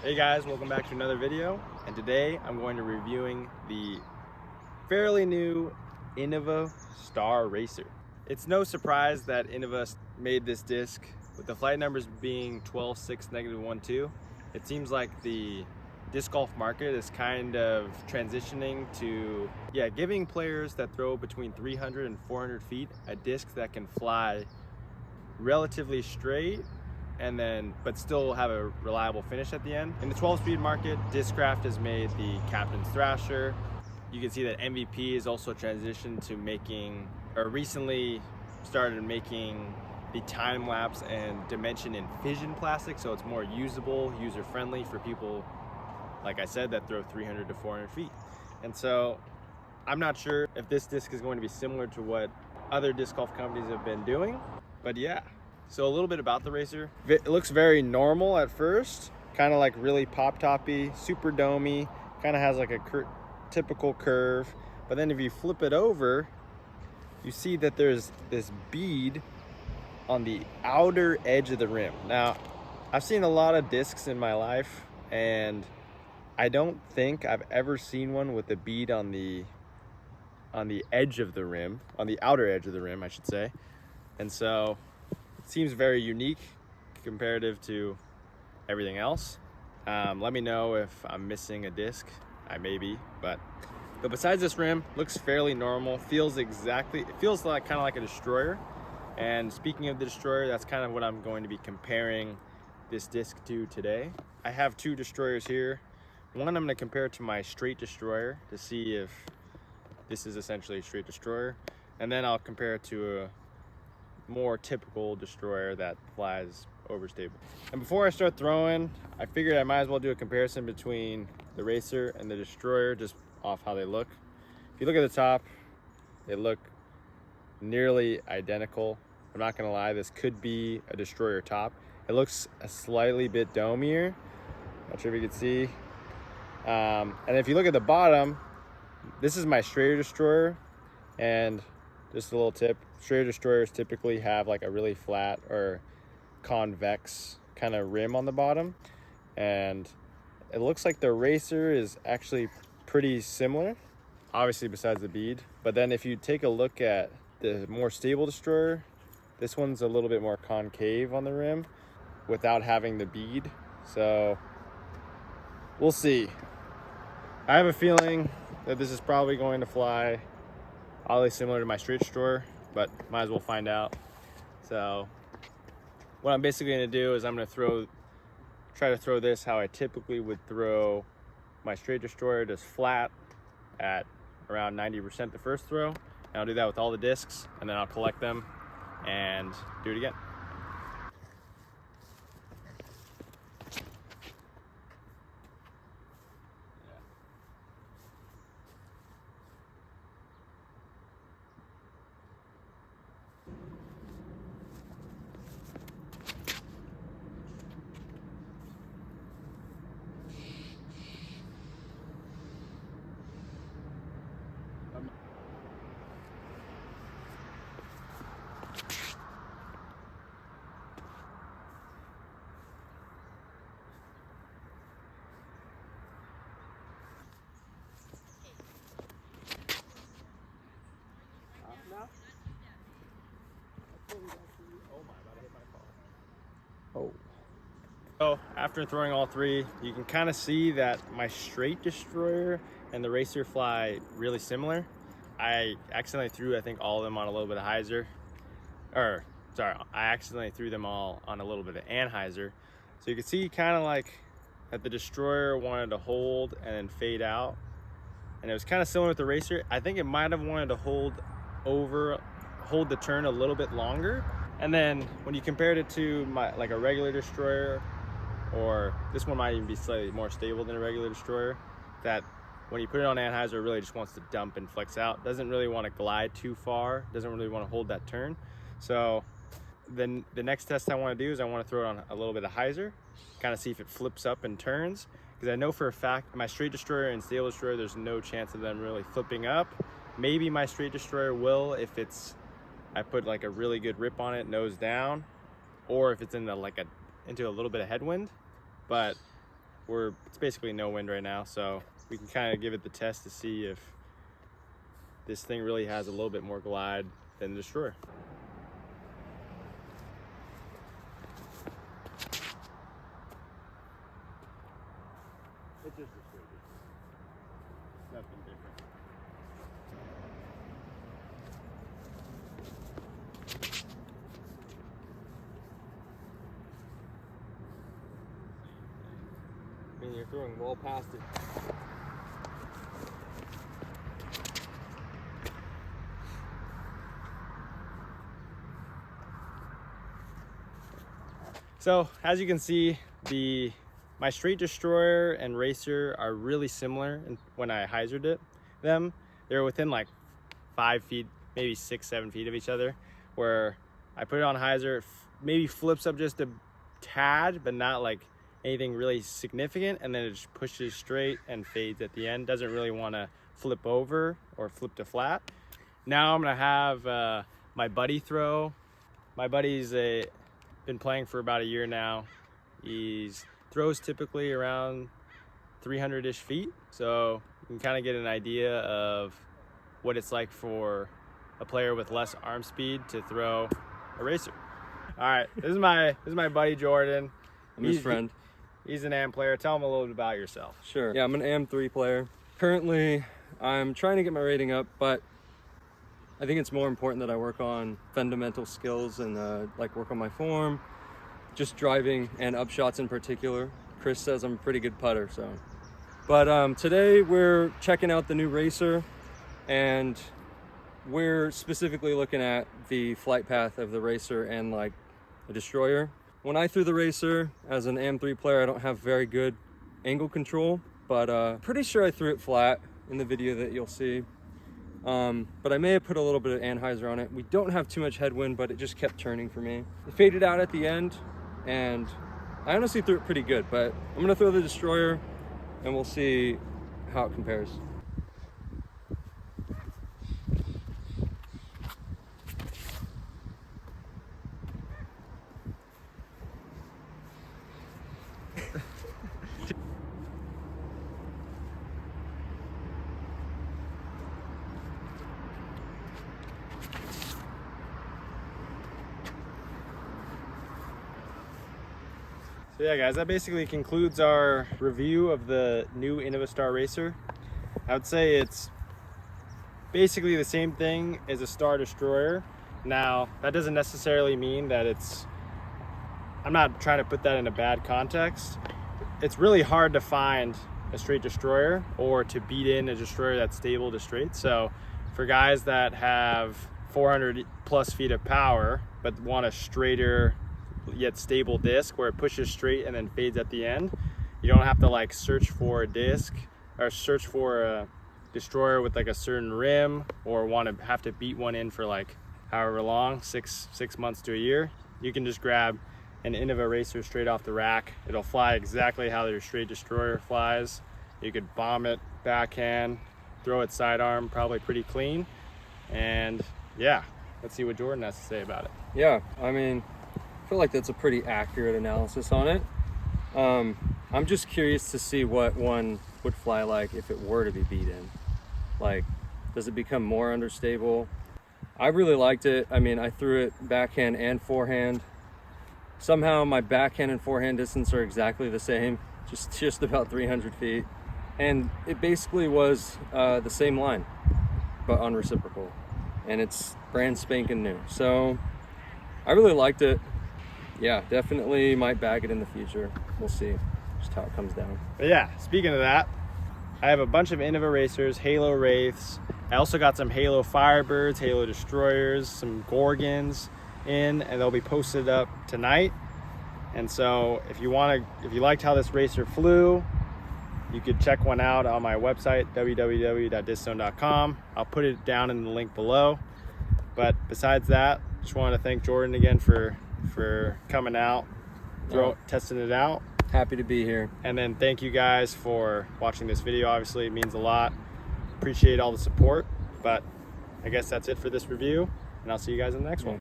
Hey guys, welcome back to another video, and today I'm going to be reviewing the fairly new Innova Star Racer. It's no surprise that Innova made this disc with the flight numbers being 12.6-12. It seems like the disc golf market is kind of transitioning to giving players that throw between 300 and 400 feet a disc that can fly relatively straight but still have a reliable finish at the end. In the 12-speed market, Discraft has made the Captain's Thrasher. You can see that MVP is also transitioned to recently started making the time lapse and dimension in fission plastic, so it's more usable, user-friendly for people, like I said, that throw 300 to 400 feet. And so I'm not sure if this disc is going to be similar to what other disc golf companies have been doing, but yeah. So a little bit about the Racer. It looks very normal at first, kind of like really pop-toppy, super domey, kind of has like a typical curve. But then if you flip it over, you see that there's this bead on the outer edge of the rim. Now, I've seen a lot of discs in my life, and I don't think I've ever seen one with a bead on the edge of the rim, on the outer edge of the rim, I should say. And so seems very unique comparative to everything else. Let me know if I'm missing a disc. I may be, but besides this rim, looks fairly normal. It feels like kind of like a destroyer. And speaking of the destroyer, that's kind of what I'm going to be comparing this disc to today. I have two destroyers here. One, I'm going to compare it to my straight destroyer to see if this is essentially a straight destroyer, and then I'll compare it to a more typical destroyer that flies overstable. And before I start throwing, I figured I might as well do a comparison between the Racer and the destroyer just off how they look. If you look at the top, they look nearly identical. I'm not gonna lie, this could be a destroyer top. It looks a slightly bit domier. Not sure if you can see. And if you look at the bottom, this is my straighter destroyer, and just a little tip, straighter destroyers typically have like a really flat or convex kind of rim on the bottom, and it looks like the Racer is actually pretty similar, obviously besides the bead. But then if you take a look at the more stable destroyer, this one's a little bit more concave on the rim without having the bead. So we'll see. I have a feeling that this is probably going to fly oddly similar to my straight destroyer, but might as well find out. So what I'm basically going to do is I'm going to try to throw this how I typically would throw my straight destroyer, just flat at around 90% the first throw. And I'll do that with all the discs, and then I'll collect them and do it again. So after throwing all three, you can kind of see that my straight destroyer and the Racer fly really similar. I accidentally threw, I think, all of them on a little bit of hyzer. I accidentally threw them all on a little bit of anhyzer. So you can see kind of like that the destroyer wanted to hold and then fade out. And it was kind of similar with the Racer. I think it might have wanted to hold the turn a little bit longer. And then when you compared it to like a regular destroyer, or this one might even be slightly more stable than a regular destroyer, that when you put it on anhyzer, it really just wants to dump and flex out. Doesn't really want to glide too far, doesn't really want to hold that turn. So then the next test I want to do is I want to throw it on a little bit of hyzer, kind of see if it flips up and turns, because I know for a fact my straight destroyer and stable destroyer, there's no chance of them really flipping up. Maybe my straight destroyer will if I put like a really good rip on it, nose down, or if it's into a little bit of headwind. But it's basically no wind right now, so we can kind of give it the test to see if this thing really has a little bit more glide than the Destroyer. It's just a straight. Nothing different. I mean, you're throwing well past it. So, as you can see, my straight Destroyer and Racer are really similar when I hyzered them. They're within like 5 feet, maybe 6-7 feet of each other, where I put it on hyzer, maybe flips up just a tad, but not like anything really significant, and then it just pushes straight and fades at the end. Doesn't really want to flip over or flip to flat. Now I'm gonna have my buddy throw. My buddy's been playing for about a year now. He throws typically around 300-ish feet, so you can kind of get an idea of what it's like for a player with less arm speed to throw a racer. All right, this is my buddy Jordan. I'm his friend. He's an AM player. Tell him a little bit about yourself. Sure. Yeah, I'm an AM3 player. Currently, I'm trying to get my rating up, but I think it's more important that I work on fundamental skills and like work on my form, just driving and upshots in particular. Chris says I'm a pretty good putter, so. But today we're checking out the new Racer, and we're specifically looking at the flight path of the Racer and like a Destroyer. When I threw the Racer as an AM3 player, I don't have very good angle control, but pretty sure I threw it flat in the video that you'll see. But I may have put a little bit of anhyzer on it. We don't have too much headwind, but it just kept turning for me. It faded out at the end, and I honestly threw it pretty good, but I'm gonna throw the Destroyer and we'll see how it compares. So yeah guys, that basically concludes our review of the new Innova Star Racer. I would say it's basically the same thing as a Star Destroyer. Now, that doesn't necessarily mean that I'm not trying to put that in a bad context. It's really hard to find a straight Destroyer or to beat in a Destroyer that's stable to straight. So for guys that have 400 plus feet of power, but want a straighter yet stable disc where it pushes straight and then fades at the end, you don't have to like search for a disc or search for a Destroyer with like a certain rim, or want to have to beat one in for like however long, six months to a year. You can just grab an Innova Racer straight off the rack. It'll fly exactly how your straight Destroyer flies. You could bomb it backhand, throw it sidearm, probably pretty clean. And yeah, let's see what Jordan has to say about it. Yeah, I mean, I feel like that's a pretty accurate analysis on it. I'm just curious to see what one would fly like if it were to be beat in. Like, does it become more understable? I really liked it. I mean, I threw it backhand and forehand. Somehow my backhand and forehand distance are exactly the same, just about 300 feet. And it basically was the same line, but on reciprocal. And it's brand spanking new. So I really liked it. Yeah, definitely might bag it in the future. We'll see just how it comes down. But yeah, speaking of that, I have a bunch of Innova Racers, Halo Wraiths. I also got some Halo Firebirds, Halo Destroyers, some Gorgons in, and they'll be posted up tonight. And so if you liked how this Racer flew, you could check one out on my website, www.disczone.com. I'll put it down in the link below. But besides that, just wanted to thank Jordan again for coming out, testing it out. Happy to be here. And then thank you guys for watching this video. Obviously, it means a lot. Appreciate all the support. But I guess that's it for this review, and I'll see you guys in the next one.